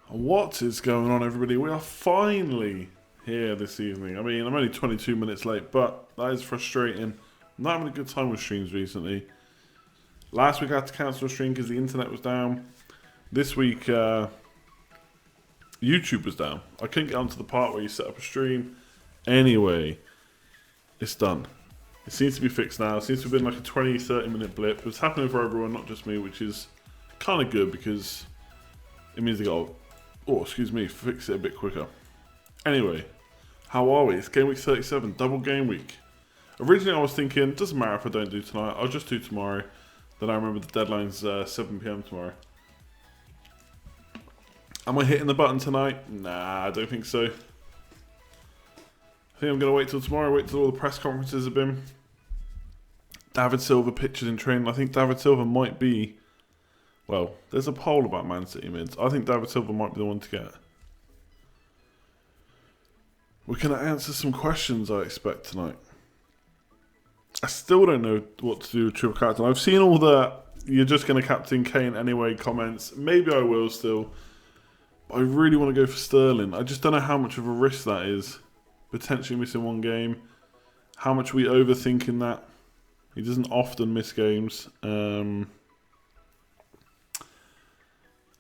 What is going on, everybody? We are finally here this evening. I mean, I'm only 22 minutes late, but that is frustrating. I'm not having a good time with streams recently. Last week I had to cancel a stream because the internet was down. This week, YouTube was down. I couldn't get onto the part where you set up a stream. Anyway, it's done. It seems to be fixed now. It seems to have been like a 20-30 minute blip. It's happening for everyone, not just me, which is kind of good because it means they got fix it a bit quicker. Anyway, how are we? It's game week 37, double game week. Originally I was thinking, doesn't matter if I don't do tonight, I'll just do tomorrow. Then I remember the deadline's 7 PM tomorrow. Am I hitting the button tonight? Nah, I don't think so. I think I'm going to wait till tomorrow, wait till all the press conferences have been. David Silva pictured in training. I think David Silva might be... Well, there's a poll about Man City mids. I think David Silva might be the one to get. We're going to answer some questions, I expect, tonight. I still don't know what to do with triple captain. I've seen all the "you're just going to captain Kane anyway" comments. Maybe I will still. But I really want to go for Sterling. I just don't know how much of a risk that is. Potentially missing one game. How much are we overthinking that? He doesn't often miss games.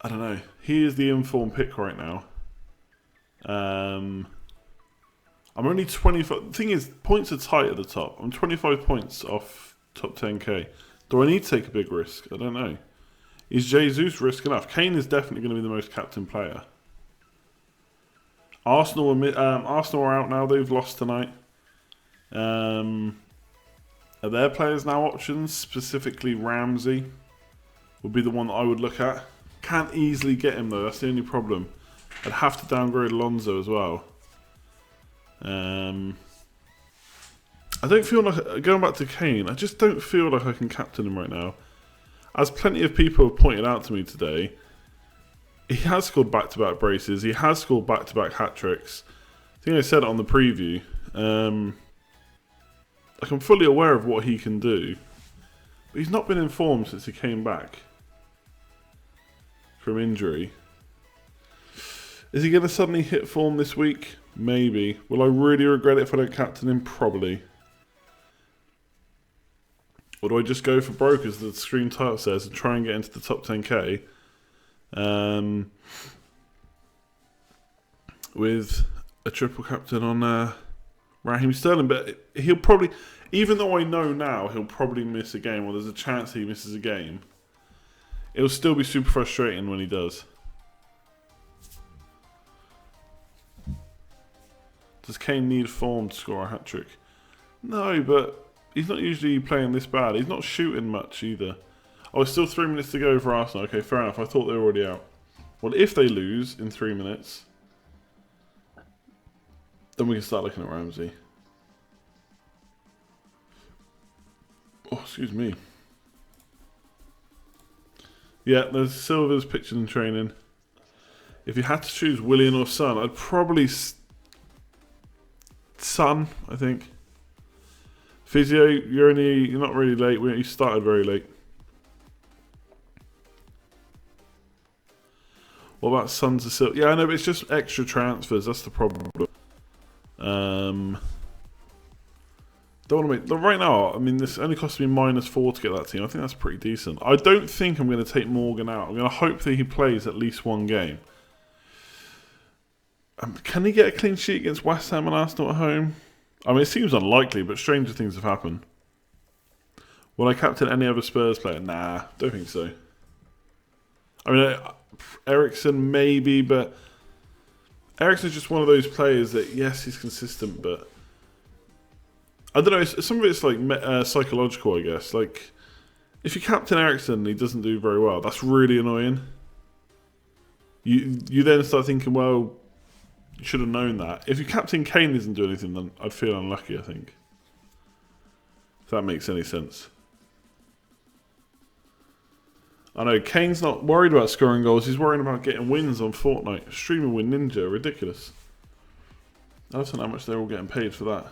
I don't know. He is the informed pick right now. I'm only 25. The thing is, points are tight at the top. I'm 25 points off top 10k. Do I need to take a big risk? I don't know. Is Jesus risk enough? Kane is definitely going to be the most captain player. Arsenal are out now. They've lost tonight. Are their players now options? Specifically, Ramsey would be the one that I would look at. Can't easily get him though, that's the only problem. I'd have to downgrade Alonso as well. I don't feel like, going back to Kane, I just don't feel like I can captain him right now. As plenty of people have pointed out to me today, he has scored back-to-back braces, he has scored back-to-back hat-tricks. I think I said it on the preview. Like, I'm fully aware of what he can do, but he's not been informed since he came back from injury. Is he going to suddenly hit form this week? Maybe. Will I really regret it if I don't captain him? Probably. Or do I just go for broke, as the screen title says, and try and get into the top 10k with a triple captain on Raheem Sterling? But he'll probably, even though I know now he'll probably miss a game, or there's a chance he misses a game, it'll still be super frustrating when he does. Does Kane need form to score a hat-trick? No, but he's not usually playing this bad. He's not shooting much either. Oh, it's still 3 minutes to go for Arsenal. Okay, fair enough. I thought they were already out. Well, if they lose in 3 minutes, then we can start looking at Ramsey. Oh, excuse me. Yeah, there's Silva's pictured in training. If you had to choose Willian or Son, I'd probably Son, I think. Physio, you're not really late. You started very late. What about Son to Silva? Yeah, I know, but it's just extra transfers. That's the problem. Don't want to make right now. I mean, this only cost me -4 to get that team. I think that's pretty decent. I don't think I'm going to take Morgan out. I'm going to hope that he plays at least one game. Can he get a clean sheet against West Ham and Arsenal at home? I mean, it seems unlikely, but stranger things have happened. Will I captain any other Spurs player? Nah, don't think so. I mean, Eriksen maybe, but Eriksen's just one of those players that, yes, he's consistent, but I don't know. Some of it's like psychological, I guess. Like, if you captain Eriksen and he doesn't do very well, that's really annoying. You then start thinking, well, you should have known that. If your captain Kane doesn't do anything, then I'd feel unlucky, I think. If that makes any sense. I know, Kane's not worried about scoring goals. He's worried about getting wins on Fortnite. Streaming with Ninja, ridiculous. I don't know how much they're all getting paid for that.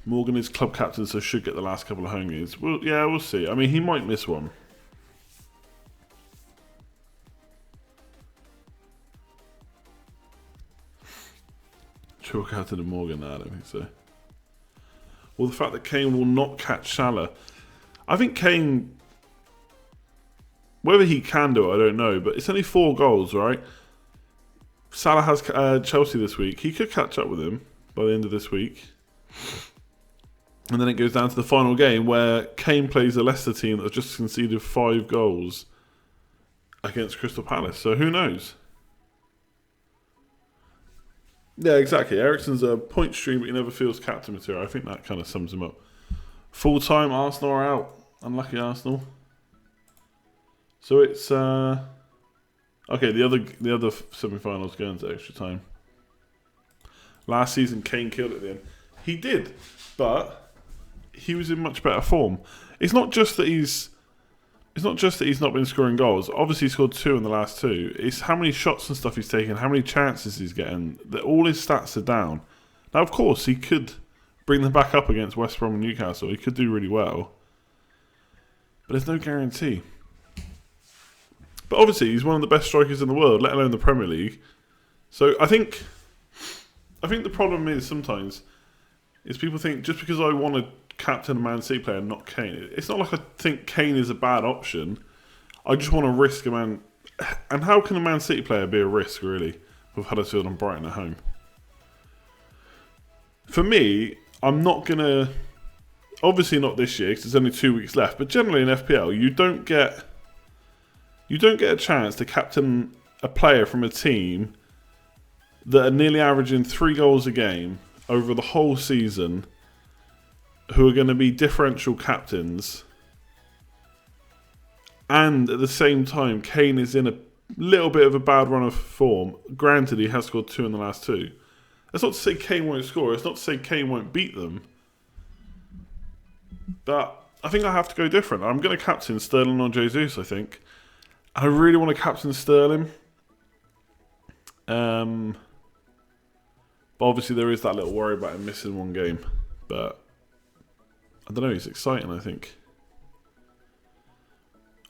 Morgan is club captain, so should get the last couple of home games. Well, yeah, we'll see. I mean, he might miss one. Triple captain and Morgan? No, I don't think so. Well, the fact that Kane will not catch Salah. I think Kane, whether he can do it, I don't know, but it's only 4 goals, right? Salah has Chelsea this week. He could catch up with him by the end of this week. And then it goes down to the final game where Kane plays a Leicester team that has just conceded 5 goals against Crystal Palace. So who knows? Yeah, exactly. Eriksen's a point stream, but he never feels captain material. I think that kind of sums him up. Full-time, Arsenal are out. Unlucky Arsenal. So it's okay. The other semi-finals going to extra time. Last season, Kane killed it at the end. He did, but he was in much better form. It's not just that he's not been scoring goals. Obviously, he scored 2 in the last 2. It's how many shots and stuff he's taken, how many chances he's getting. That all his stats are down. Now, of course, he could bring them back up against West Brom and Newcastle. He could do really well, but there's no guarantee. But obviously, he's one of the best strikers in the world, let alone the Premier League. So I think the problem is sometimes is people think just because I want to captain a Man City player and not Kane, it's not like I think Kane is a bad option. I just want to risk a man. And how can a Man City player be a risk, really, with Huddersfield and Brighton at home? For me, I'm not going to... Obviously not this year, because there's only 2 weeks left. But generally in FPL, you don't get a chance to captain a player from a team that are nearly averaging 3 goals a game over the whole season, who are going to be differential captains, and at the same time Kane is in a little bit of a bad run of form. Granted, he has scored 2 in the last 2. That's not to say Kane won't score, it's not to say Kane won't beat them, but I think I have to go different. I'm going to captain Sterling or Jesus, I think. I really want to captain Sterling. But obviously there is that little worry about him missing 1 game. But I don't know, it's exciting, I think.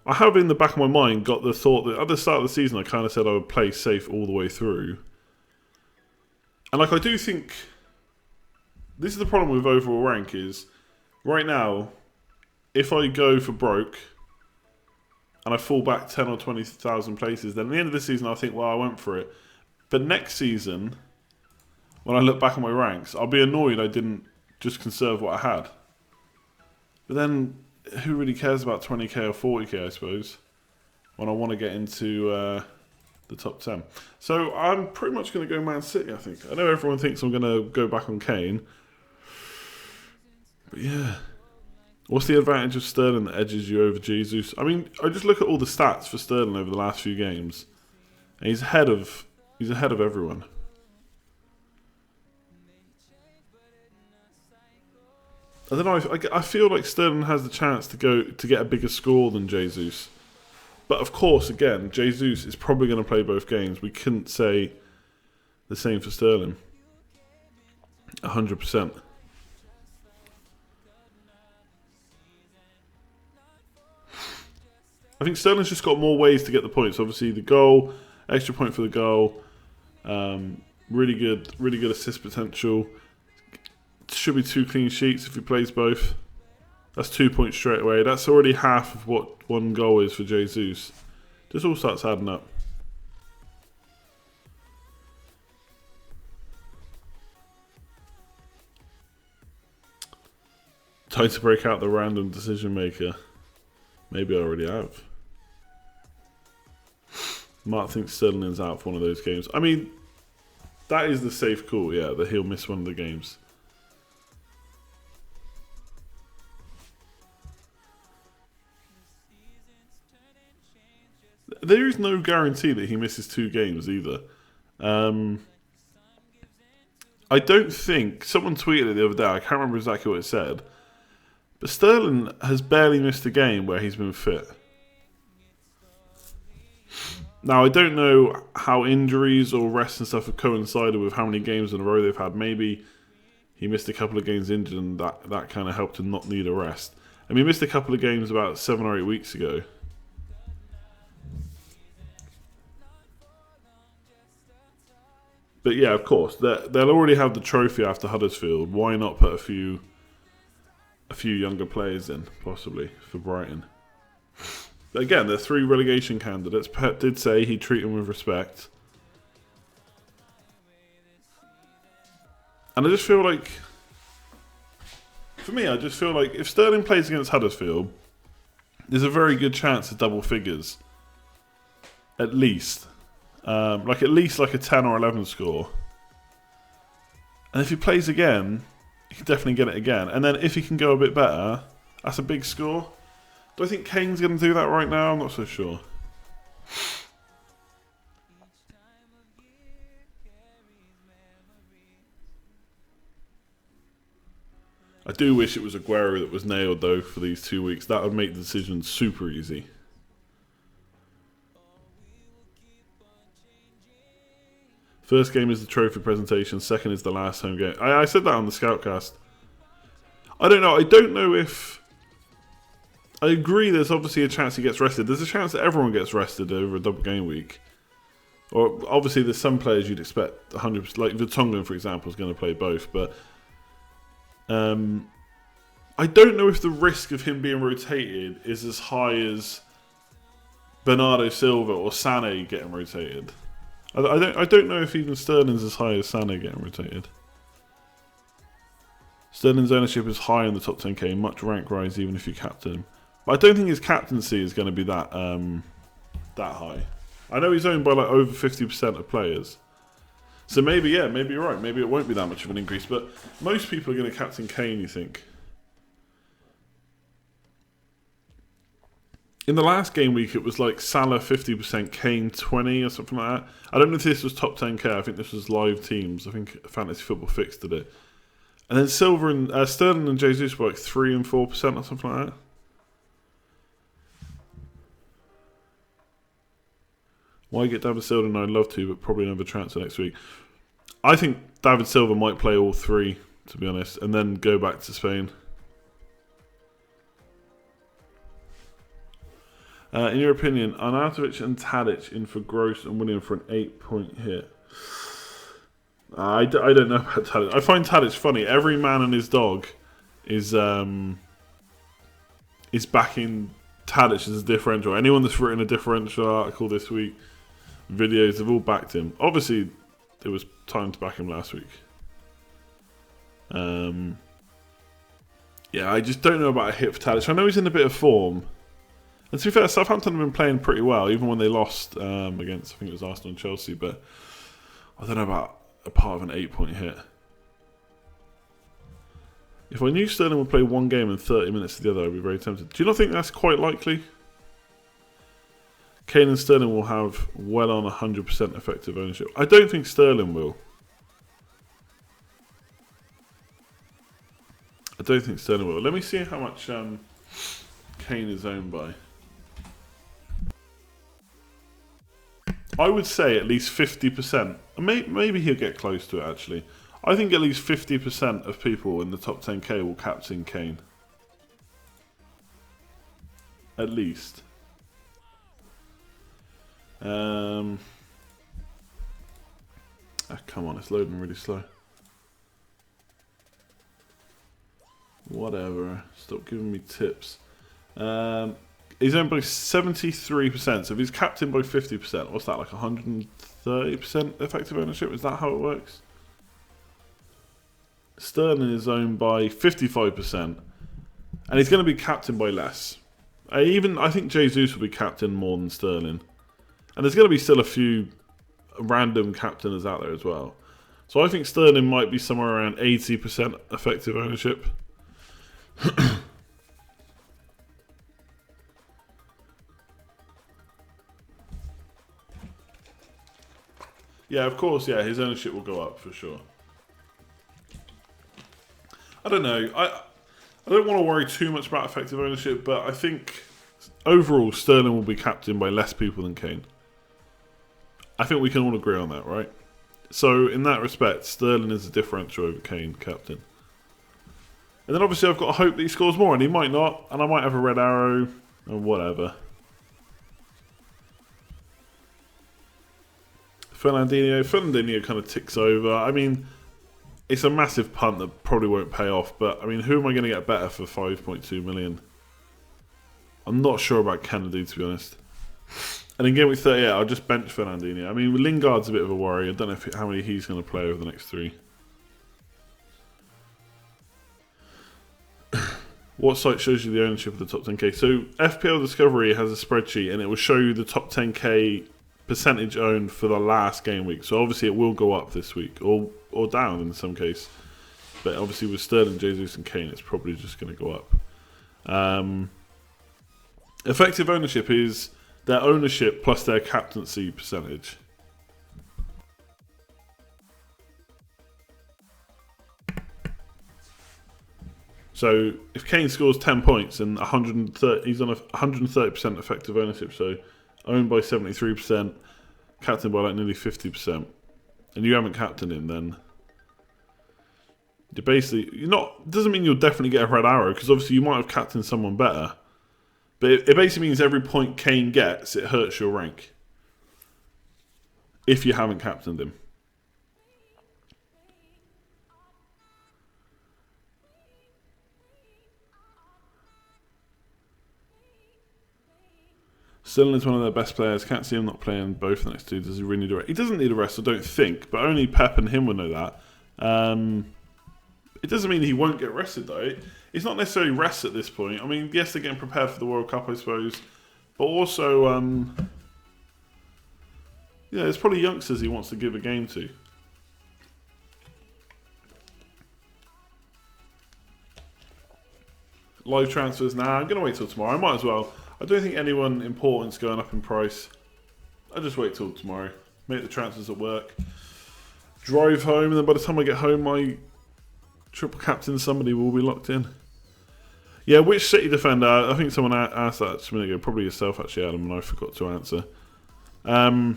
I have in the back of my mind got the thought that at the start of the season I kind of said I would play safe all the way through. And like I do think this is the problem with overall rank is right now, if I go for broke and I fall back 10 or 20,000 places, then at the end of the season I think, well, I went for it. But next season, when I look back at my ranks, I'll be annoyed I didn't just conserve what I had. But then, who really cares about 20k or 40k, I suppose, when I want to get into the top 10. So I'm pretty much going to go Man City, I think. I know everyone thinks I'm going to go back on Kane. But yeah. What's the advantage of Sterling that edges you over Jesus? I mean, I just look at all the stats for Sterling over the last few games, and he's ahead of everyone. I don't know. I feel like Sterling has the chance to get a bigger score than Jesus, but of course, again, Jesus is probably going to play both games. We couldn't say the same for Sterling. 100%. I think Sterling's just got more ways to get the points. Obviously, the goal, extra point for the goal, really good assist potential. Should be 2 clean sheets if he plays both. That's 2 points straight away. That's already half of what 1 goal is for Jesus. This all starts adding up. Time to break out the random decision maker. Maybe I already have. Mark thinks Sterling is out for one of those games. I mean, that is the safe call, yeah, that he'll miss one of the games. There is no guarantee that he misses 2 games either. I don't think... Someone tweeted it the other day, I can't remember exactly what it said, but Sterling has barely missed a game where he's been fit. Now, I don't know how injuries or rest and stuff have coincided with how many games in a row they've had. Maybe he missed a couple of games injured and that kind of helped him not need a rest. I mean, he missed a couple of games about 7 or 8 weeks ago. But yeah, of course, they'll already have the trophy after Huddersfield. Why not put a few younger players in, possibly, for Brighton? But again, they're 3 relegation candidates. Pep did say he'd treat them with respect. And I just feel like, for me, if Sterling plays against Huddersfield, there's a very good chance of double figures. At least. At least a 10 or 11 score. And if he plays again, he can definitely get it again. And then if he can go a bit better, that's a big score. Do I think Kane's going to do that right now? I'm not so sure. I do wish it was Aguero that was nailed, though, for these 2 weeks. That would make the decision super easy. First game is the trophy presentation. Second is the last home game. I said that on the Scoutcast. I don't know. I don't know if... I agree there's obviously a chance he gets rested. There's a chance that everyone gets rested over a double game week. Or obviously there's some players you'd expect 100%. Like Vertonghen, for example, is going to play both. But I don't know if the risk of him being rotated is as high as Bernardo Silva or Sané getting rotated. I don't know if even Sterling's as high as Sané getting rotated. Sterling's ownership is high in the top 10k, much rank rise even if you captain him. But I don't think his captaincy is going to be that high. I know he's owned by over 50% of players. So maybe you're right. Maybe it won't be that much of an increase. But most people are going to captain Kane, you think. In the last game week, it was Salah 50%, Kane 20 or something like that. I don't know if this was top 10k. I think this was live teams. I think Fantasy Football Fix did it. And then Sterling and Jesus were 3 and 4% or something like that. Why get David Silva? No, I'd love to, but probably another transfer next week. I think David Silva might play all 3, to be honest, and then go back to Spain. In your opinion, Arnautovic and Tadic in for Gross and William for an 8-point hit. I don't know about Tadic. I find Tadic funny. Every man and his dog is backing Tadic as a differential. Anyone that's written a differential article this week, videos, have all backed him. Obviously, there was time to back him last week. Yeah, I just don't know about a hit for Tadic. I know he's in a bit of form. And to be fair, Southampton have been playing pretty well, even when they lost against, I think it was Arsenal and Chelsea. But I don't know about a part of an 8-point hit. If I knew Sterling would play one game and 30 minutes to the other, I'd be very tempted. Do you not think that's quite likely? Kane and Sterling will have well on 100% effective ownership. I don't think Sterling will. I don't think Sterling will. Let me see how much Kane is owned by. I would say at least 50%. Maybe he'll get close to it, actually. I think at least 50% of people in the top 10k will captain Kane. At least. Come on, it's loading really slow. Whatever. Stop giving me tips. He's owned by 73%. So if he's captained by 50%, what's that, like 130% effective ownership? Is that how it works? Sterling is owned by 55%. And he's going to be captained by less. I think Jesus will be captained more than Sterling. And there's going to be still a few random captainers out there as well. So I think Sterling might be somewhere around 80% effective ownership. Yeah, of course, yeah, his ownership will go up for sure. I don't know. I don't want to worry too much about effective ownership, but I think overall Sterling will be captained by less people than Kane. I think we can all agree on that, right? So in that respect, Sterling is a differential over Kane captain. And then obviously I've got to hope that he scores more, and he might not, and I might have a red arrow, or whatever. Fernandinho kind of ticks over. I mean, it's a massive punt that probably won't pay off, but I mean, who am I going to get better for 5.2 million? I'm not sure about Kennedy, to be honest. And in Gameweek 38, I'll just bench Fernandinho. I mean, Lingard's a bit of a worry. I don't know how many he's going to play over the next 3. What site shows you the ownership of the top 10k? So FPL Discovery has a spreadsheet, and it will show you the top 10k percentage owned for the last game week. So obviously it will go up this week, or down in some case. But obviously with Sterling, Jesus and Kane, it's probably just going to go up. Effective ownership is their ownership plus their captaincy percentage. So if Kane scores 10 points and 130, he's on a 130% effective ownership, so owned by 73%, captained by like nearly 50%, and you haven't captained him, then you're basically doesn't mean you'll definitely get a red arrow, because obviously you might have captained someone better, but it basically means every point Kane gets, it hurts your rank if you haven't captained him. Sterling is one of their best players. Can't see him not playing both the next 2. Does he really need a rest? He doesn't need a rest, I don't think. But only Pep and him will know that. It doesn't mean he won't get rested, though. It's not necessarily rest at this point. I mean, yes, they're getting prepared for the World Cup, I suppose. But also, there's probably youngsters he wants to give a game to. Live transfers now. I'm going to wait till tomorrow. I might as well. I don't think anyone important's going up in price. I'll just wait till tomorrow. Make the transfers at work. Drive home, and then by the time I get home, my triple captain somebody will be locked in. Yeah, which City defender? I think someone asked that just a minute ago. Probably yourself, actually, Adam, and I forgot to answer. I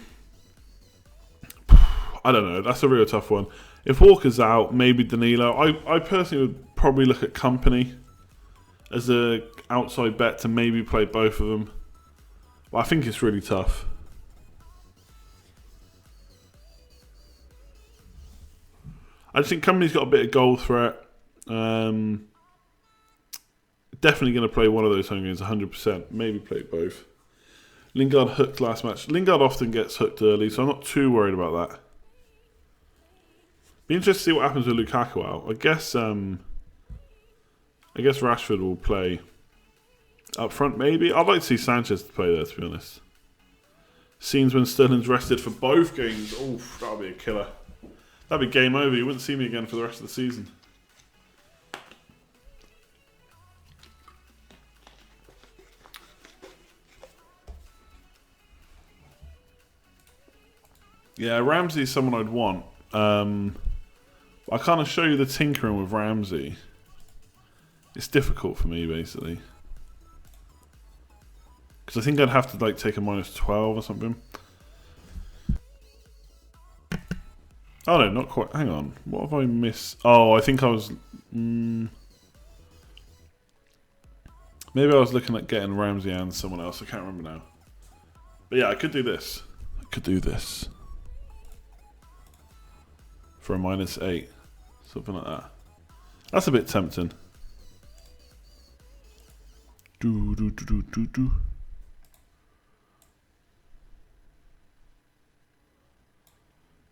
don't know. That's a real tough one. If Walker's out, maybe Danilo. I personally would probably look at Company as a outside bet to maybe play both of them. But I think it's really tough. I just think Company's got a bit of goal threat. Definitely going to play one of those home games 100%. Maybe play both. Lingard hooked last match. Lingard often gets hooked early, so I'm not too worried about that. Be interested to see what happens with Lukaku out. I guess Rashford will play up front, maybe. I'd like to see Sanchez to play there, to be honest. Scenes when Sterling's rested for both games. Oof, that'll be a killer. That'd be game over. You wouldn't see me again for the rest of the season. Yeah, Ramsey's someone I'd want. I can't show you the tinkering with Ramsey. It's difficult for me, basically. Because I think I'd have to take a -12 or something. Oh no, not quite. Hang on. What have I missed? Oh, I think I was... maybe I was looking at getting Ramsey and someone else. I can't remember now. But yeah, I could do this. I could do this. For a -8. Something like that. That's a bit tempting.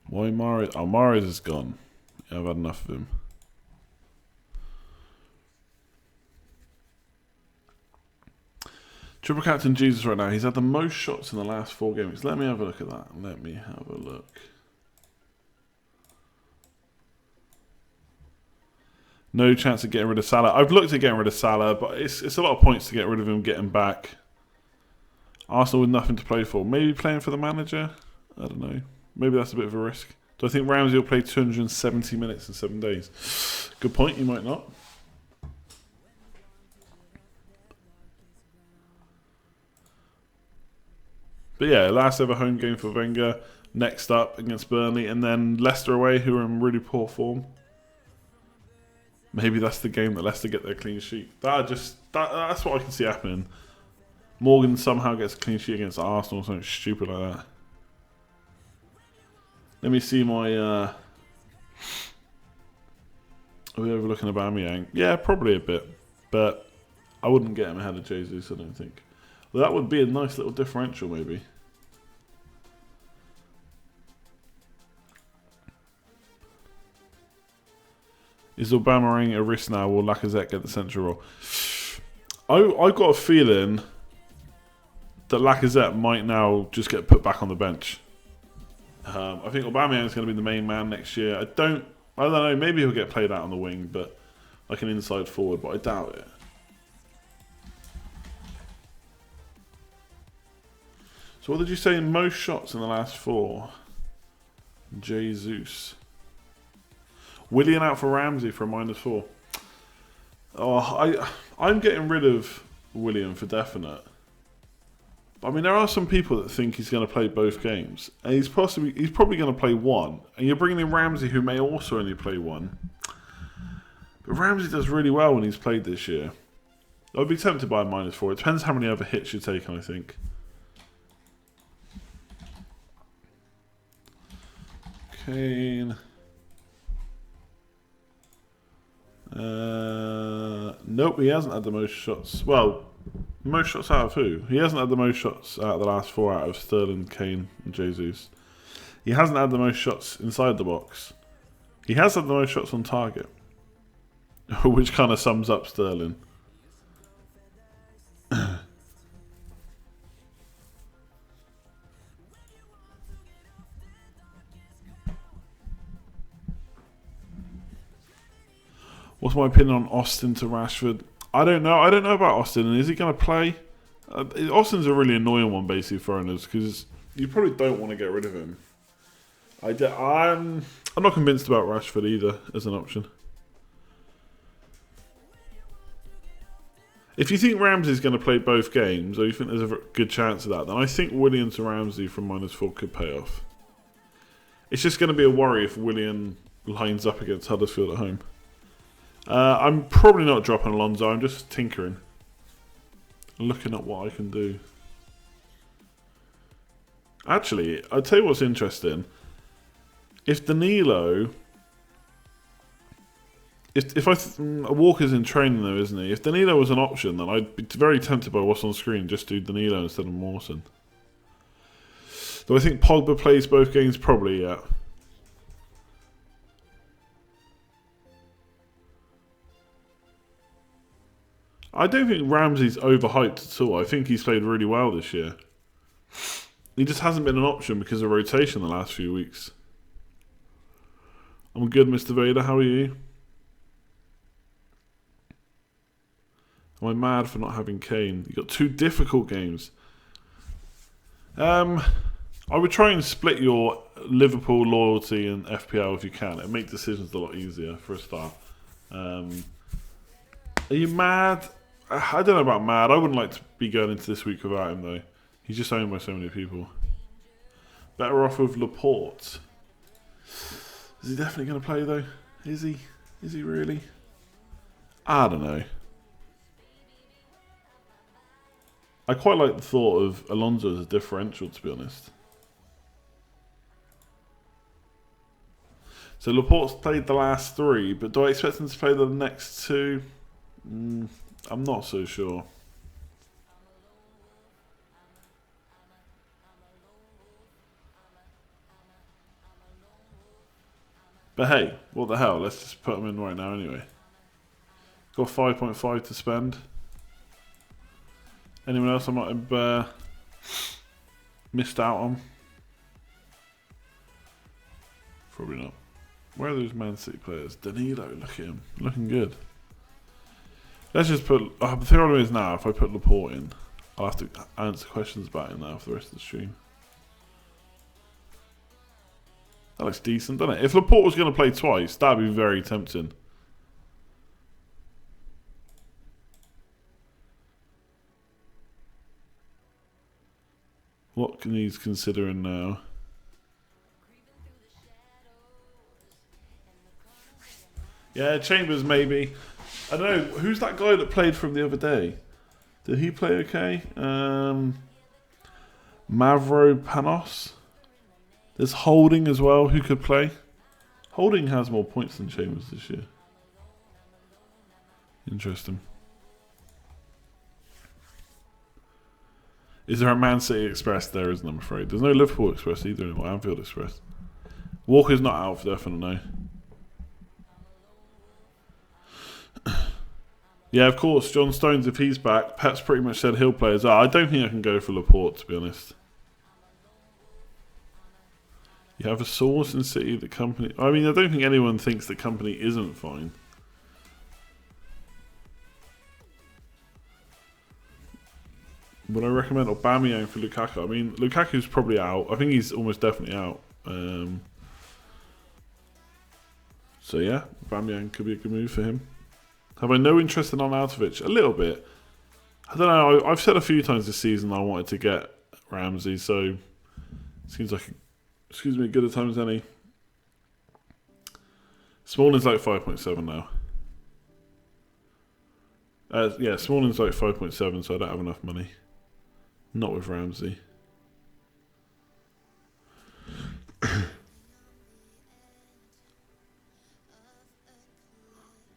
Why Mahrez? Oh, Mahrez is gone. Yeah, I've had enough of him. Triple captain Jesus right now. He's had the most shots in the last 4 games. Let me have a look at that. Let me have a look. No chance of getting rid of Salah. I've looked at getting rid of Salah, but it's a lot of points to get rid of him, get him back. Arsenal with nothing to play for. Maybe playing for the manager? I don't know. Maybe that's a bit of a risk. Do I think Ramsey will play 270 minutes in 7 days? Good point, you might not. But yeah, last ever home game for Wenger. Next up against Burnley, and then Leicester away, who are in really poor form. Maybe that's the game that Leicester get their clean sheet. That's what I can see happening. Morgan somehow gets a clean sheet against Arsenal or something stupid like that. Let me see my... Are we overlooking Aubameyang? Yeah, probably a bit. But I wouldn't get him ahead of Jesus, I don't think. Well, that would be a nice little differential, maybe. Is Aubameyang a risk now? Will Lacazette get the central role? I've got a feeling that Lacazette might now just get put back on the bench. I think Aubameyang is going to be the main man next year. I don't know. Maybe he'll get played out on the wing, but like an inside forward. But I doubt it. So what did you say? Most shots in the last 4. Jesus. Willian out for Ramsey for a -4. Oh, I'm getting rid of Willian for definite. I mean, there are some people that think he's going to play both games, and he's probably going to play one. And you're bringing in Ramsey, who may also only play one. But Ramsey does really well when he's played this year. I'd be tempted by a -4. It depends how many other hits you're taking, I think. Kane. Nope, he hasn't had the most shots. Well, most shots out of who? He hasn't had the most shots out of the last 4 out of Sterling, Kane, and Jesus. He hasn't had the most shots inside the box. He has had the most shots on target, which kind of sums up Sterling. What's my opinion on Austin to Rashford? I don't know. I don't know about Austin. And is he going to play? Austin's a really annoying one, basically, for owners, because you probably don't want to get rid of him. I'm not convinced about Rashford either as an option. If you think Ramsey's going to play both games, or you think there's a good chance of that, then I think Willian to Ramsey from -4 could pay off. It's just going to be a worry if Willian lines up against Huddersfield at home. I'm probably not dropping Alonso. I'm just tinkering, looking at what I can do. Actually, I'll tell you what's interesting. If Danilo, Walker's in training though, isn't he? If Danilo was an option, then I'd be very tempted by what's on screen. Just do Danilo instead of Mawson. Do I think Pogba plays both games? Probably, yeah. I don't think Ramsey's overhyped at all. I think he's played really well this year. He just hasn't been an option because of rotation the last few weeks. I'm good, Mr. Vader. How are you? Am I mad for not having Kane? You got 2 difficult games. I would try and split your Liverpool loyalty and FPL if you can. It'd make decisions a lot easier for a start. Are you mad? I don't know about mad. I wouldn't like to be going into this week without him, though. He's just owned by so many people. Better off with Laporte. Is he definitely going to play, though? Is he? Is he really? I don't know. I quite like the thought of Alonso as a differential, to be honest. So Laporte's played the last 3, but do I expect him to play the next 2? I'm not so sure. But hey, what the hell? Let's just put him in right now anyway. Got 5.5 to spend. Anyone else I might have missed out on? Probably not. Where are those Man City players? Danilo, look at him. Looking good. Let's just put... the thing is now, if I put Laporte in, I'll have to answer questions about him now for the rest of the stream. That looks decent, doesn't it? If Laporte was going to play twice, that would be very tempting. What can he's considering now? Yeah, Chambers maybe. I don't know. Who's that guy that played from the other day? Did he play okay? Mavro Panos? There's Holding as well, who could play. Holding has more points than Chambers this year. Interesting. Is there a Man City Express? There isn't, I'm afraid. There's no Liverpool Express either anymore. Anfield Express. Walker's not out for definite, no. Yeah, of course, John Stones, if he's back, Pep's pretty much said he'll play as well. I don't think I can go for Laporte, to be honest. You have a source in City, the company... I mean, I don't think anyone thinks the company isn't fine. Would I recommend Aubameyang for Lukaku? I mean, Lukaku's probably out. I think he's almost definitely out. So yeah, Aubameyang could be a good move for him. Have I no interest in Arnautovic? A little bit. I don't know. I've said a few times this season I wanted to get Ramsey, so seems like, excuse me, good a time as any. Smalling's like 5.7 now. Yeah, Smalling's like 5.7, so I don't have enough money. Not with Ramsey.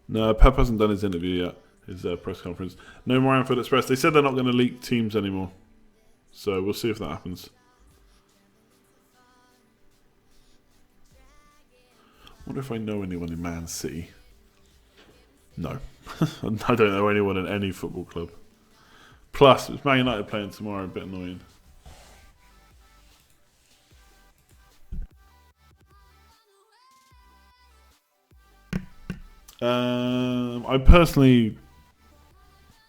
No, Pep hasn't done his interview yet. His press conference. No more Anfield Express. They said they're not going to leak teams anymore. So we'll see if that happens. I wonder if I know anyone in Man City. No. I don't know anyone in any football club. Plus, it's Man United playing tomorrow. A bit annoying. I personally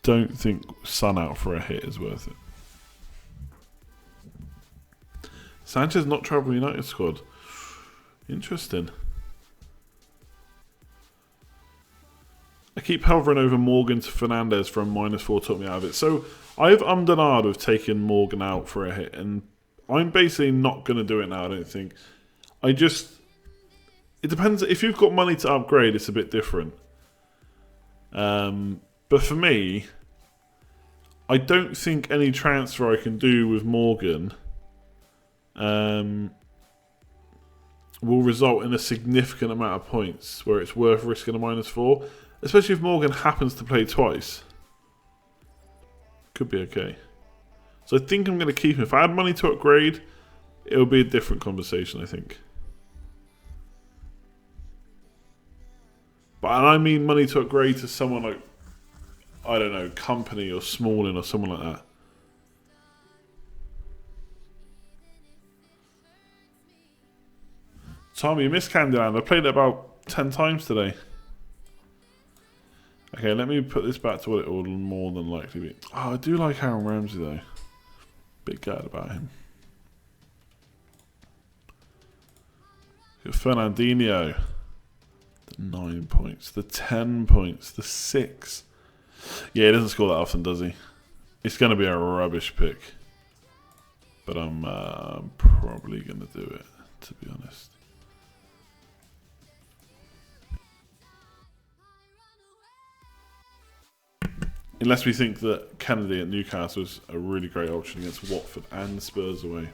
don't think Son out for a hit is worth it. Sanchez not travel United squad. Interesting. I keep hovering over Morgan to Fernandes from -4 took me out of it. So I've ummed and ahed with taking Morgan out for a hit, and I'm basically not going to do it now, I don't think. It depends. If you've got money to upgrade, it's a bit different. But for me, I don't think any transfer I can do with Morgan will result in a significant amount of points where it's worth risking a -4. Especially if Morgan happens to play twice. Could be okay. So I think I'm going to keep him. If I had money to upgrade, it would be a different conversation, I think. But I mean money to upgrade to someone like, I don't know, Company or Smalling or someone like that. Tommy, you missed Candyland. I played it about 10 times today. Okay, let me put this back to what it will more than likely be. Oh, I do like Aaron Ramsey though. Bit gutted about him. Fernandinho. The 9 points. The 10 points. The 6. Yeah, he doesn't score that often, does he? It's going to be a rubbish pick. But I'm probably going to do it, to be honest. Unless we think that Kennedy at Newcastle is a really great option against Watford and Spurs away.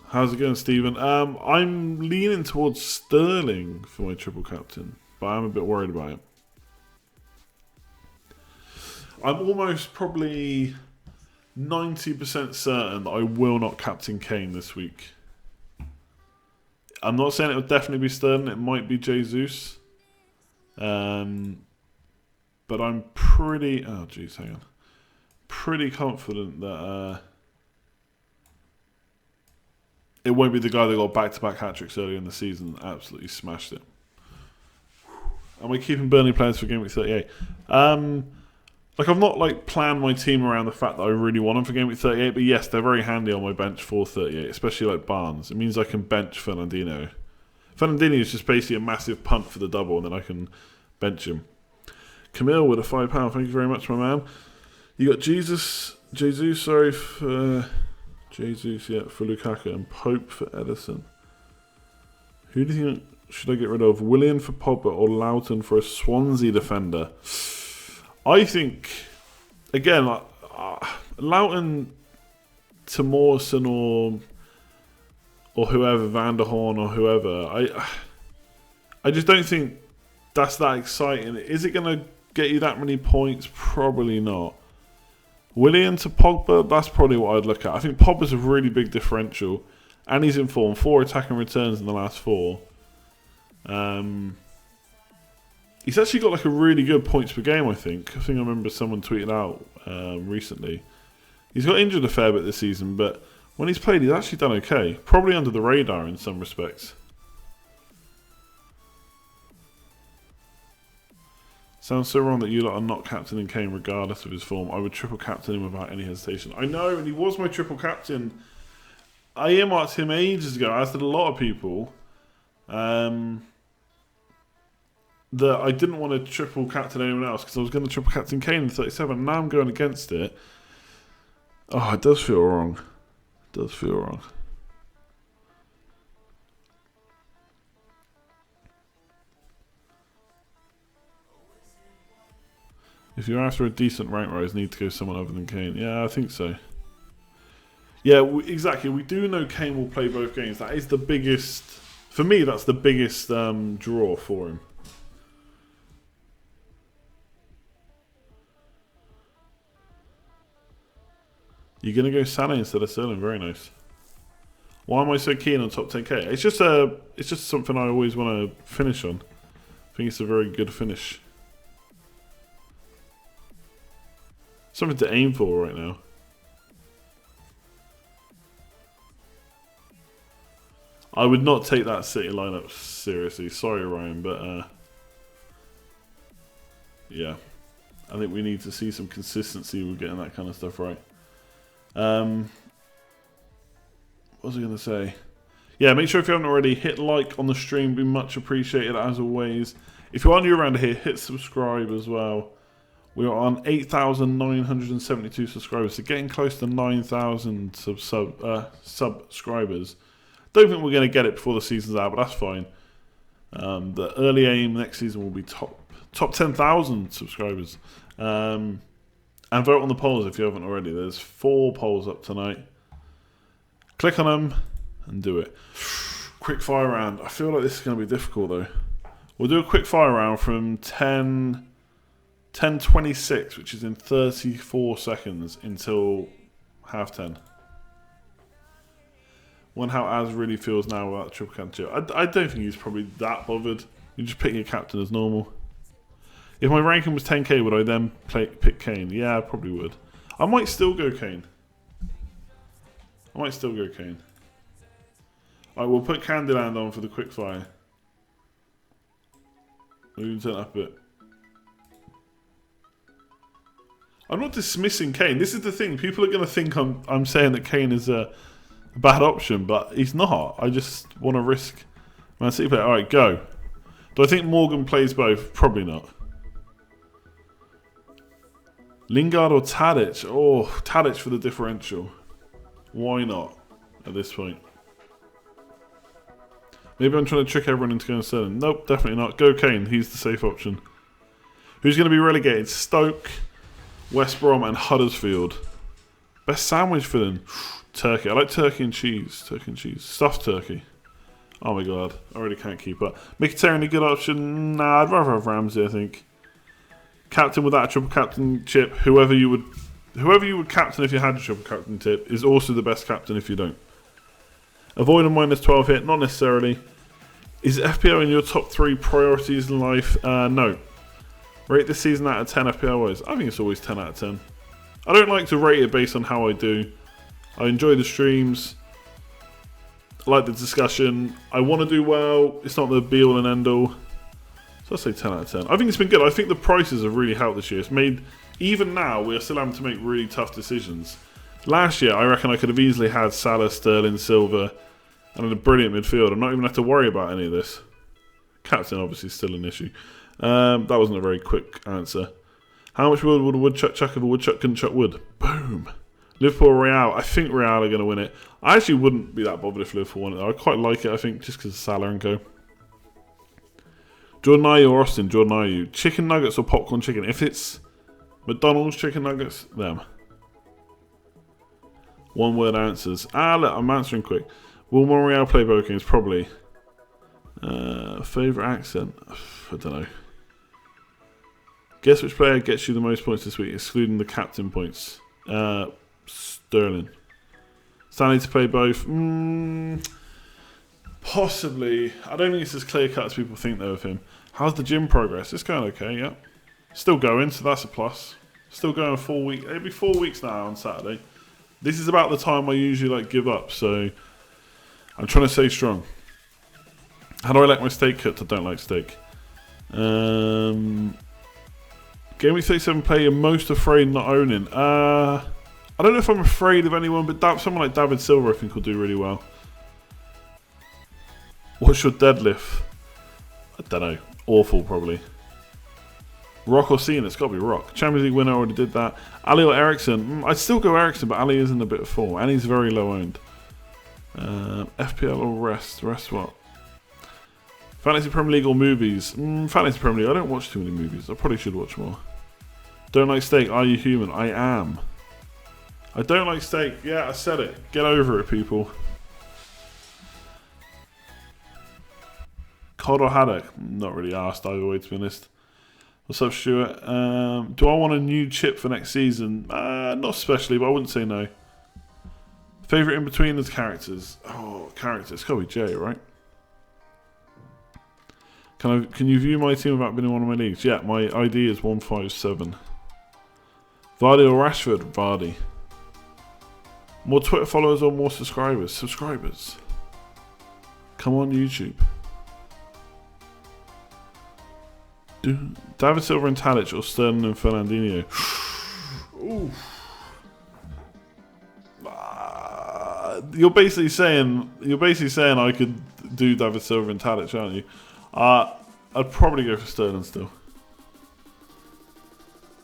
How's it going, Stephen? I'm leaning towards Sterling for my triple captain, but I'm a bit worried about it. I'm almost probably 90% certain that I will not captain Kane this week. I'm not saying it will definitely be Sterling. It might be Jesus. But I'm pretty... Oh, jeez, hang on. Pretty confident that it won't be the guy that got back-to-back hat-tricks earlier in the season and absolutely smashed it. Am I keeping Burnley players for Game Week 38? I've not planned my team around the fact that I really want them for Game Week 38, but yes, they're very handy on my bench for 38, especially like Barnes. It means I can bench Fernandinho. Fernandinho is just basically a massive punt for the double, and then I can bench him. Camille with a £5. Thank you very much, my man. You got Jesus, sorry, for Jesus, yeah, for Lukaku, and Pope for Edison. Who do you think should I get rid of? Willian for Pogba or Loughton for a Swansea defender? I think, again, Loughton to Mawson or whoever, Van der Horn or whoever, I just don't think that's that exciting. Is it going to get you that many points? Probably not. Willian to Pogba, that's probably what I'd look at. I think Pogba's a really big differential, and he's in form. 4 attacking returns in the last 4. He's actually got like a really good points per game, I think. I remember someone tweeted out recently. He's got injured a fair bit this season, but when he's played, he's actually done okay. Probably under the radar in some respects. Sounds so wrong that you lot are not captaining Kane regardless of his form. I would triple captain him without any hesitation. I know, and he was my triple captain. I earmarked him ages ago, as did a lot of people. That I didn't want to triple captain anyone else because I was going to triple captain Kane in 37. Now I'm going against it. Oh, it does feel wrong. It does feel wrong. If you're after a decent rank rise, need to go someone other than Kane. Yeah, I think so. Yeah, exactly. We do know Kane will play both games. That is the biggest... For me, that's the biggest draw for him. You're going to go Sané instead of Sterling. Very nice. Why am I so keen on top 10k? It's just something I always want to finish on. I think it's a very good finish. Something to aim for right now. I would not take that City lineup seriously. Sorry, Ryan, but yeah. I think we need to see some consistency with getting that kind of stuff right. What was I going to say? Yeah, make sure if you haven't already, hit like on the stream. Be much appreciated as always. If you are new around here, hit subscribe as well. We are on 8,972 subscribers, so getting close to 9,000 subscribers. Don't think we're going to get it before the season's out, but that's fine. The early aim next season will be top 10,000 subscribers. And vote on the polls if you haven't already. There's 4 polls up tonight. Click on them and do it. Quick fire round. I feel like this is going to be difficult though. We'll do a quick fire round from 10:26, which is in 34 seconds, until 10:30. Wonder how Az really feels now without triple captain. I don't think he's probably that bothered. You just pick your captain as normal. If my ranking was 10k, would I then pick Kane? Yeah, I probably would. I might still go Kane. Alright, we'll put Candyland on for the quick fire. We'll even turn it up a bit. I'm not dismissing Kane. This is the thing. People are going to think I'm saying that Kane is a bad option, but he's not. I just want to risk Man City player. Alright, go. Do I think Morgan plays both? Probably not. Lingard or Tadic? Oh, Tadic for the differential. Why not at this point? Maybe I'm trying to trick everyone into going Sterling. Nope, definitely not. Go Kane. He's the safe option. Who's going to be relegated? Stoke, West Brom and Huddersfield. Best sandwich for them? Turkey. I like turkey and cheese. Turkey and cheese. Stuffed turkey. Oh my god. I already can't keep up. Mkhitaryan a good option? Nah, I'd rather have Ramsey, I think. Captain without a triple captainship. Whoever you would captain if you had a triple captainship is also the best captain if you don't. Avoid a -12 hit. Not necessarily. Is FPL in your top 3 priorities in life? No. Rate this season out of 10 FPL wise. I think it's always 10 out of 10. I don't like to rate it based on how I do. I enjoy the streams. I like the discussion. I want to do well. It's not the be all and end all. So I'll say 10 out of 10. I think it's been good. I think the prices have really helped this year. It's made, even now, we're still having to make really tough decisions. Last year, I reckon I could have easily had Salah, Sterling, Silva, and a brilliant midfield. I'm not even have to worry about any of this. Captain, obviously, is still an issue. That wasn't a very quick answer. How much wood would a woodchuck chuck if a woodchuck couldn't chuck wood? Boom. Liverpool or Real? I think Real are going to win it. I actually wouldn't be that bothered if Liverpool won it. I quite like it, I think, just because of Salah and co. Jordan Ayew or Austin? Jordan Ayew. Chicken nuggets or popcorn chicken? If it's McDonald's, chicken nuggets, them. One word answers. Look, I'm answering quick. Will Monreal play both games? Probably. Favourite accent? I don't know. Guess which player gets you the most points this week, excluding the captain points? Sterling. Stanley to play both? Possibly. I don't think it's as clear cut as people think though of him. How's the gym progress? It's going okay, yeah. Still going, so that's a plus. Still going 4 weeks. It'll be 4 weeks now on Saturday. This is about the time I usually give up, so I'm trying to stay strong. How do I like my steak cooked? I don't like steak. Gameweek 37 player you're most afraid not owning. I don't know if I'm afraid of anyone, but someone like David Silva I think will do really well. What's your deadlift? I don't know. Awful, probably. Rock or Cena? It's got to be Rock. Champions League winner, already did that. Ali or Ericsson? I'd still go Ericsson, but Ali is in a bit of form. And he's very low owned. FPL or rest? Rest what? Fantasy Premier League or movies? Fantasy Premier League. I don't watch too many movies. I probably should watch more. Don't like steak. Are you human? I am. I don't like steak. Yeah, I said it. Get over it, people. Cod or haddock? Not really asked either way, to be honest. What's up, Stuart? Do I want a new chip for next season? Not especially, but I wouldn't say no. Favourite in-betweeners characters? Oh, characters. It's got to be Jay, right? Can you view my team without being in one of my leagues? Yeah, my ID is 157. Vardy or Rashford? Vardy. More Twitter followers or more subscribers? Subscribers. Come on, YouTube. David Silva and Tadic or Sterling and Fernandinho? You're basically saying I could do David Silva and Tadic, aren't you? I'd probably go for Sterling still.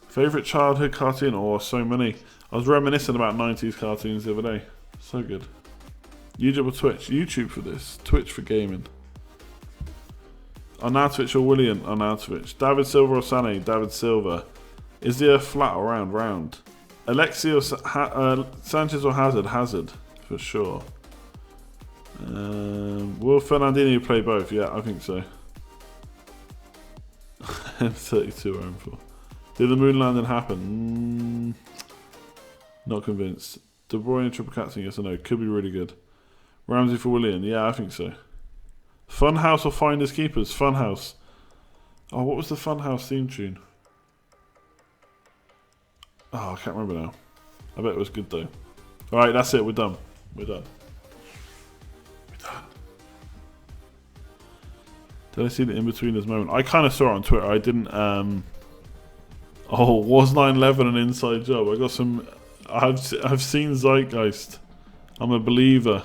Favorite childhood cartoon? Oh, so many. I was reminiscing about 90s cartoons the other day. So good. YouTube or Twitch? YouTube for this. Twitch for gaming. Arnautovic or Willian? Arnautovic. David Silva or Sané? David Silva. Is there a flat or round? Round. Alexi or Sanchez or Hazard? Hazard, for sure. Will Fernandinho play both? Yeah, I think so. M32 I'm for. Did the moon landing happen? Not convinced. De Bruyne triple captain? Yes or no? Could be really good. Ramsey for Willian? Yeah, I think so. Funhouse or Finders Keepers? Funhouse. Oh, what was the Funhouse theme tune? Oh, I can't remember now. I bet it was good though. Alright, that's it. We're done. We're done. We're done. Did I see the in-betweeners moment? I kind of saw it on Twitter. I didn't... Oh, was 9/11 an inside job? I got some... I've seen Zeitgeist. I'm a believer.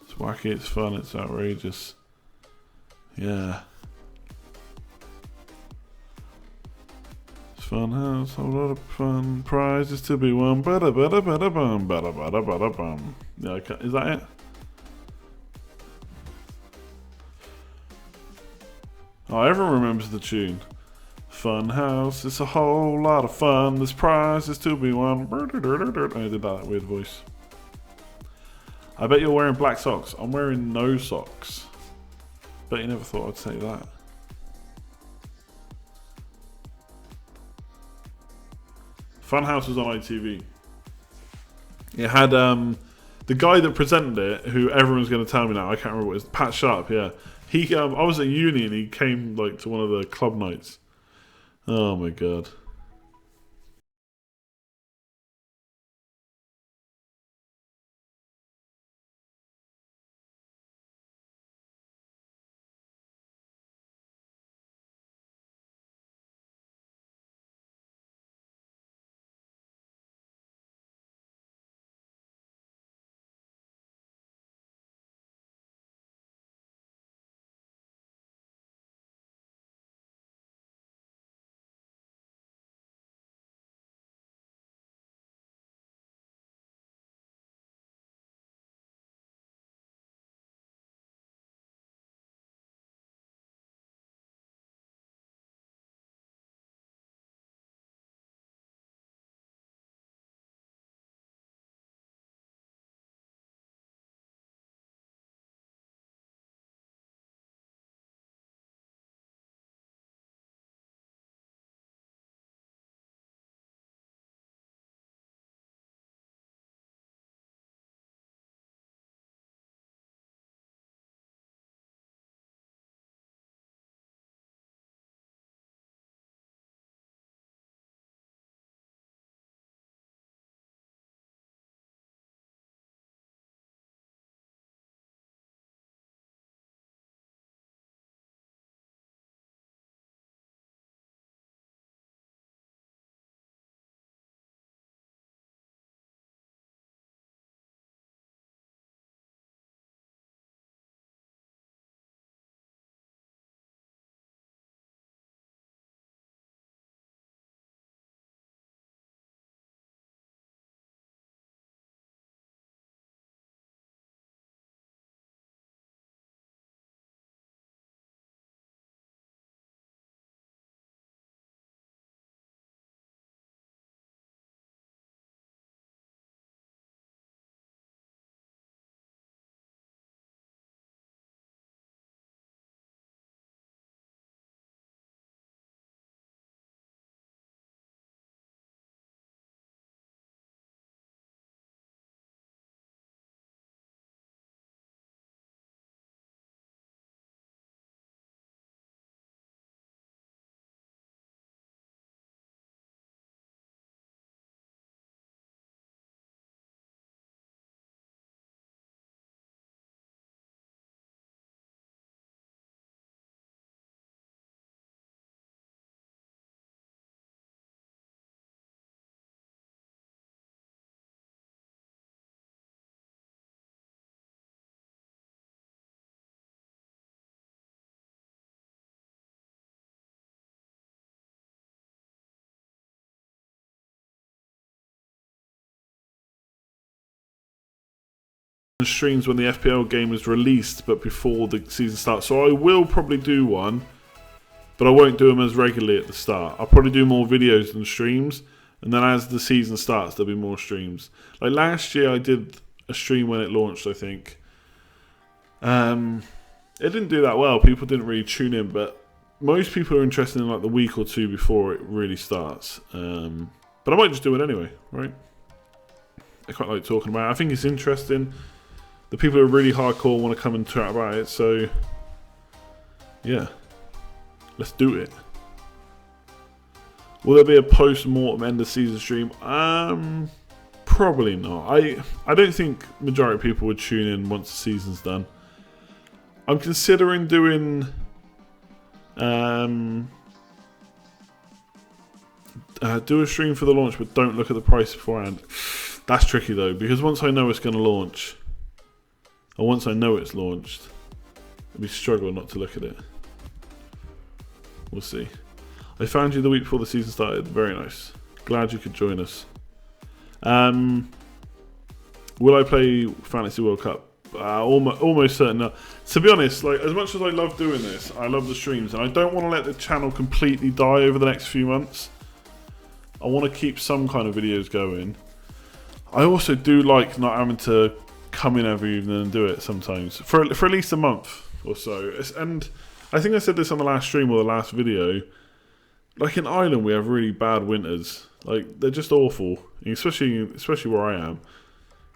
It's wacky, it's fun, it's outrageous. Yeah. It's fun house, a lot of fun, prizes to be won. Bada bada bada bum, bada bada bada bum. Yeah, okay. Is that it? Oh, everyone remembers the tune. Fun house, it's a whole lot of fun. There's prizes to be won. I did that weird voice. I bet you're wearing black socks. I'm wearing no socks. Bet you never thought I'd say that. Funhouse was on ITV. It had the guy that presented it, who everyone's going to tell me now. I can't remember what it is. Pat Sharp, yeah. He, I was at uni and he came like to one of the club nights. Oh my god. streams when the FPL game is released, but before the season starts. So I will probably do one, but I won't do them as regularly at the start. I'll probably do more videos than streams, and then as the season starts, there'll be more streams. Like last year, I did a stream when it launched, I think. It didn't do that well. People didn't really tune in, but most people are interested in like the week or two before it really starts. But I might just do it anyway, right? I quite like talking about it. I think it's interesting. The people who are really hardcore want to come and chat about it, so yeah, let's do it. Will there be a post-mortem end of season stream? Probably not. I don't think majority of people would tune in once the season's done. I'm considering doing do a stream for the launch, but don't look at the price beforehand. That's tricky though, because once I know it's going to launch, and once I know it's launched, it'll be struggle not to look at it. We'll see. I found you the week before the season started. Very nice. Glad you could join us. Will I play Fantasy World Cup? Almost certain. No. To be honest, like as much as I love doing this, I love the streams, and I don't want to let the channel completely die over the next few months. I want to keep some kind of videos going. I also do like not having to come in every evening and do it sometimes for at least a month or so. And I think I said this on the last stream or the last video. Like in Ireland, we have really bad winters. Like they're just awful, especially where I am.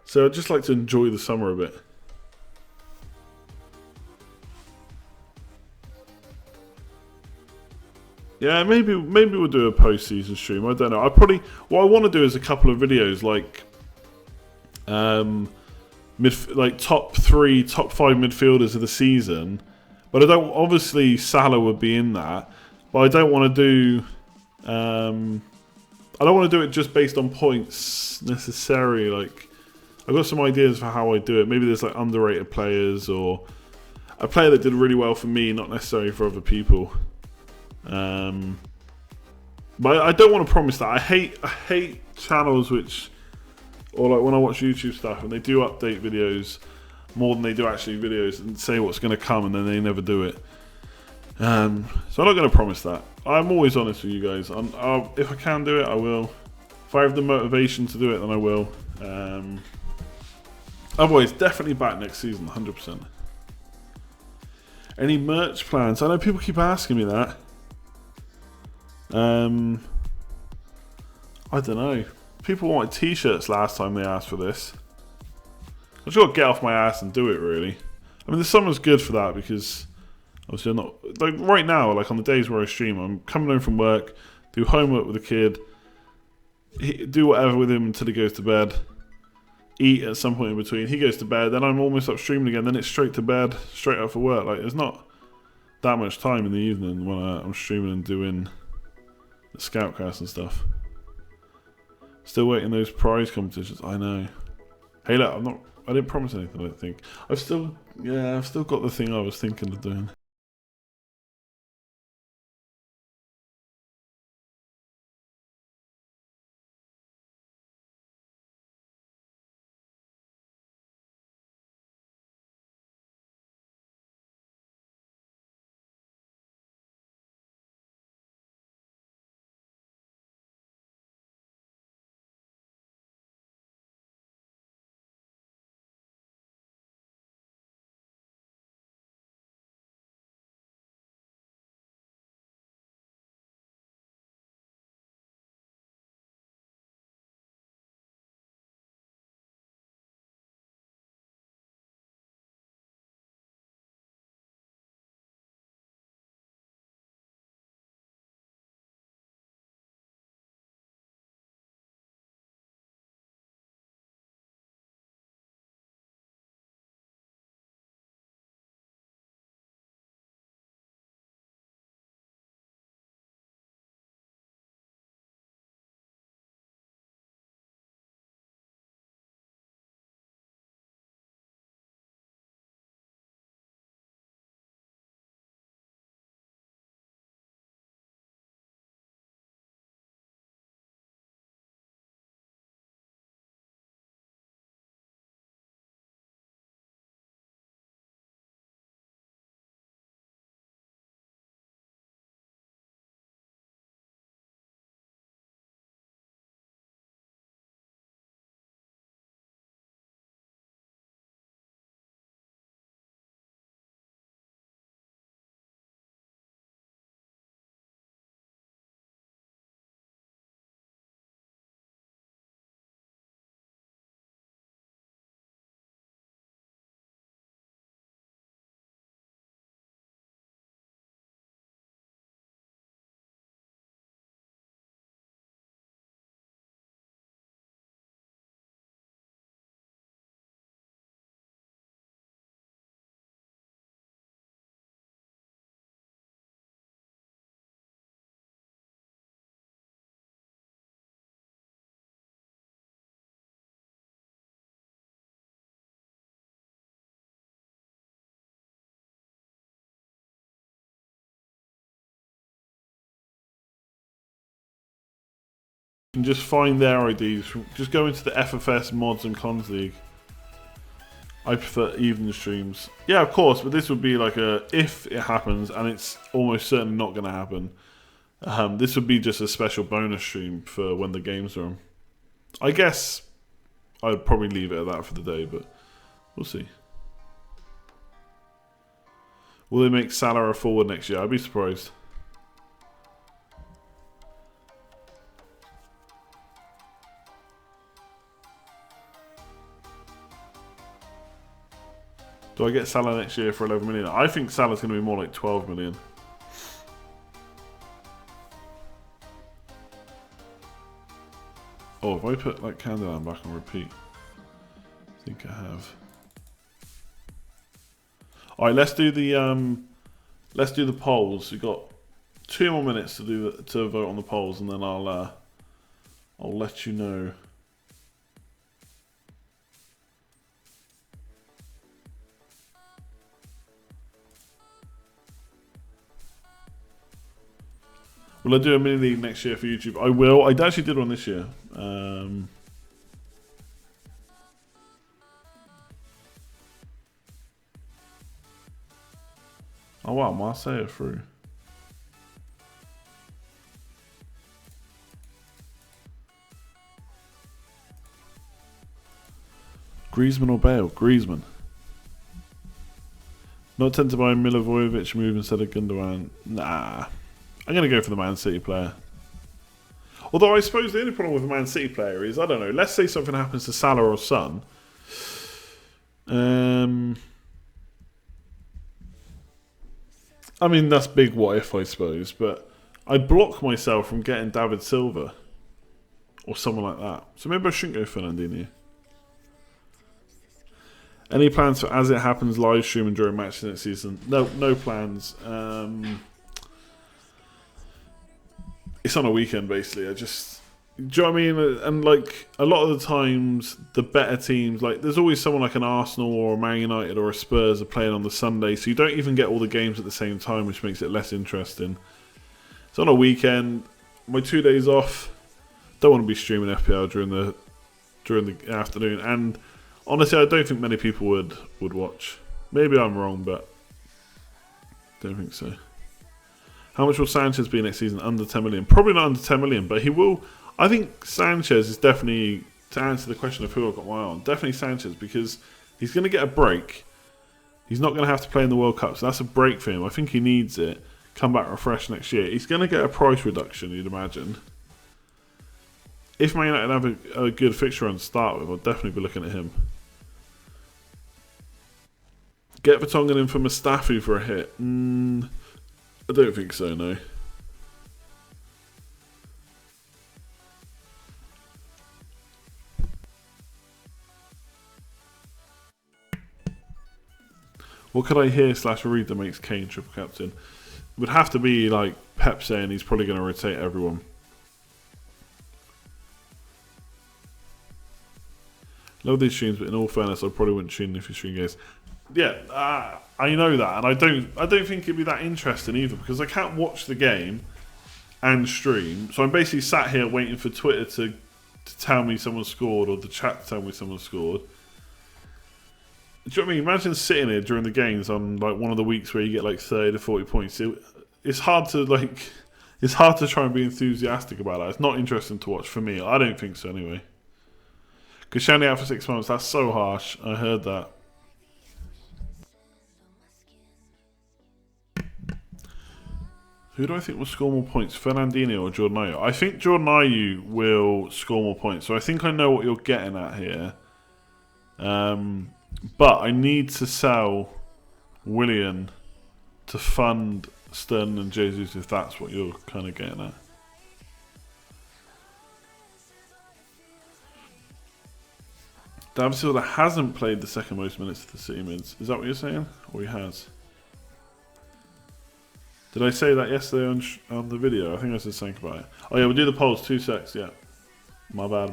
So I just like to enjoy the summer a bit. Yeah, maybe we'll do a post-season stream. I don't know. What I want to do is a couple of videos like top 3, top 5 midfielders of the season. But I don't. Obviously, Salah would be in that. But I don't want to do. I don't want to do it just based on points necessarily. Like, I've got some ideas for how I do it. Maybe there's like underrated players or a player that did really well for me, not necessarily for other people. But I don't want to promise that. I hate channels which, or like when I watch YouTube stuff and they do update videos more than they do actually videos and say what's going to come and then they never do it. So I'm not going to promise that. I'm always honest with you guys. If I can do it, I will. If I have the motivation to do it, then I will. Otherwise, definitely back next season, 100%. Any merch plans? I know people keep asking me that. I don't know. People wanted t-shirts last time they asked for this. I've just got to get off my ass and do it, really. I mean, the summer's good for that because obviously I'm not... Like, right now, like on the days where I stream, I'm coming home from work, do homework with the kid, do whatever with him until he goes to bed, eat at some point in between, he goes to bed, then I'm almost up streaming again, then it's straight to bed, straight up for work. Like, there's not that much time in the evening when I'm streaming and doing the Scoutcast and stuff. Still waiting those prize competitions. I know. Hey, look, I didn't promise anything, I don't think. I've still got the thing I was thinking of doing. and just find their IDs. Just go into the FFS mods and cons league. I prefer evening streams. Yeah, of course, but this would be like a if it happens, and it's almost certainly not going to happen. This would be just a special bonus stream for when the games are on. I guess I'd probably leave it at that for the day, but we'll see. Will they make Salah a forward next year? I'd be surprised. Do I get Salah next year for 11 million? I think Salah's going to be more like 12 million. Oh, if I put like Candyland back on repeat, I think I have. All right, let's do the polls. We've got 2 more minutes to vote on the polls, and then I'll let you know. Will I do a mini league next year for YouTube? I will. I actually did one this year. Oh wow, Marseille through. Griezmann or Bale? Griezmann. Not tempted by Milivojevic move instead of Gundogan. Nah. I'm going to go for the Man City player. Although I suppose the only problem with a Man City player is, I don't know, let's say something happens to Salah or Son. I mean, that's big what if, I suppose, but I block myself from getting David Silva or someone like that. So maybe I shouldn't go Fernandinho. Any plans for As It Happens live streaming during matches next season? No plans. It's on a weekend, basically. Do you know what I mean? And like a lot of the times, the better teams, like there's always someone like an Arsenal or a Man United or a Spurs are playing on the Sunday, so you don't even get all the games at the same time, which makes it less interesting. It's on a weekend. My 2 days off. Don't want to be streaming FPL during the afternoon. And honestly, I don't think many people would watch. Maybe I'm wrong, but don't think so. How much will Sanchez be next season? Under 10 million? Probably not under 10 million, but he will. I think Sanchez is definitely, to answer the question of who I've got my eye on, definitely Sanchez, because he's going to get a break. He's not going to have to play in the World Cup, so that's a break for him. I think he needs it. Come back refreshed next year. He's going to get a price reduction, you'd imagine. If Man United have a good fixture run to start with, I'll definitely be looking at him. Get Vertonghen in for Mustafi for a hit. I don't think so, no. What could I hear / read that makes Kane triple captain? It would have to be like Pep saying he's probably going to rotate everyone. Love these streams, but in all fairness, I probably wouldn't tune in if you stream games. Yeah, I know that, and I don't think it'd be that interesting either, because I can't watch the game and stream. So I'm basically sat here waiting for Twitter to tell me someone scored, or the chat to tell me someone scored. Do you know what I mean? Imagine sitting here during the games on like one of the weeks where you get like 30 to 40 points. It's hard to try and be enthusiastic about that. It's not interesting to watch for me. I don't think so anyway. Koscielny out for 6 months. That's so harsh. I heard that. Who do I think will score more points, Fernandinho or Jordan Ayew? I think Jordan Ayew will score more points. So I think I know what you're getting at here. But I need to sell Willian to fund Sterling and Jesus, if that's what you're kind of getting at. David Silva hasn't played the second most minutes of the City mids. Is that what you're saying? Or he has? Did I say that yesterday on the video? I think I said something about it. Oh yeah, we'll do the polls. 2 secs, yeah. My bad.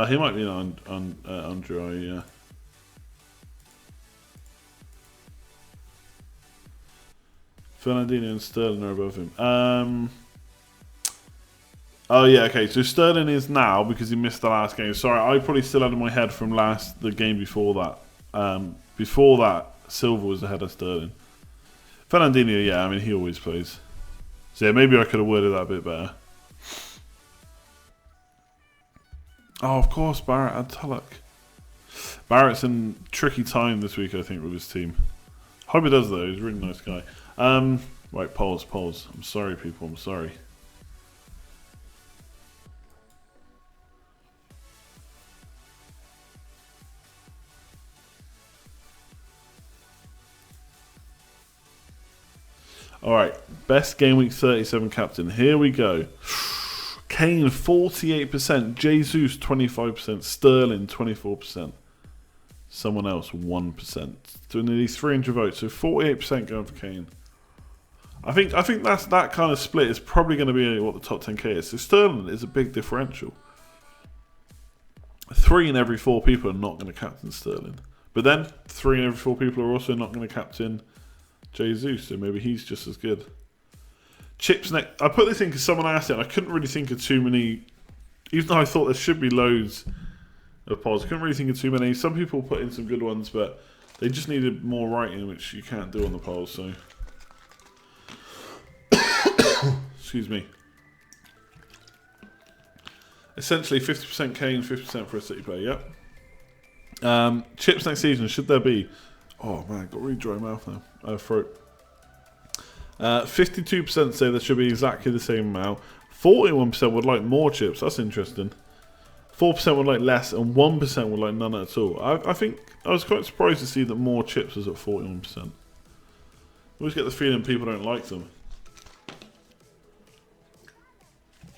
He might be on Andrew, yeah. Fernandinho and Sterling are above him. Oh yeah, okay. So Sterling is now because he missed the last game. Sorry, I probably still had in my head from the game before that. Before that, Silva was ahead of Sterling. Fernandinho, yeah, I mean he always plays. So yeah, maybe I could have worded that a bit better. Oh, of course, Barrett and Tulloch. Barrett's in tricky time this week, I think, with his team. Hope he does though. He's a really nice guy. Right, polls. I'm sorry, people. I'm sorry. Alright, best game week 37 captain. Here we go. Kane 48%, Jesus 25%, Sterling 24%. Someone else 1%. So nearly 300 votes. So 48% going for Kane. I think that kind of split is probably going to be what the top 10k is. So Sterling is a big differential. 3 in every 4 people are not going to captain Sterling. But then 3 in every 4 people are also not going to captain Jesus, so maybe he's just as good. Chips next. I put this in because someone asked it, and I couldn't really think of too many. Even though I thought there should be loads of polls, I couldn't really think of too many. Some people put in some good ones, but they just needed more writing, which you can't do on the polls. So, excuse me. Essentially, 50% Kane, 50% for a City player. Yep. Chips next season. Should there be? Oh man, got really dry mouth now. Throat. 52% say there should be exactly the same amount. 41% would like more chips. That's interesting. 4% would like less, and 1% would like none at all. I think I was quite surprised to see that more chips was at 41%. I always get the feeling people don't like them.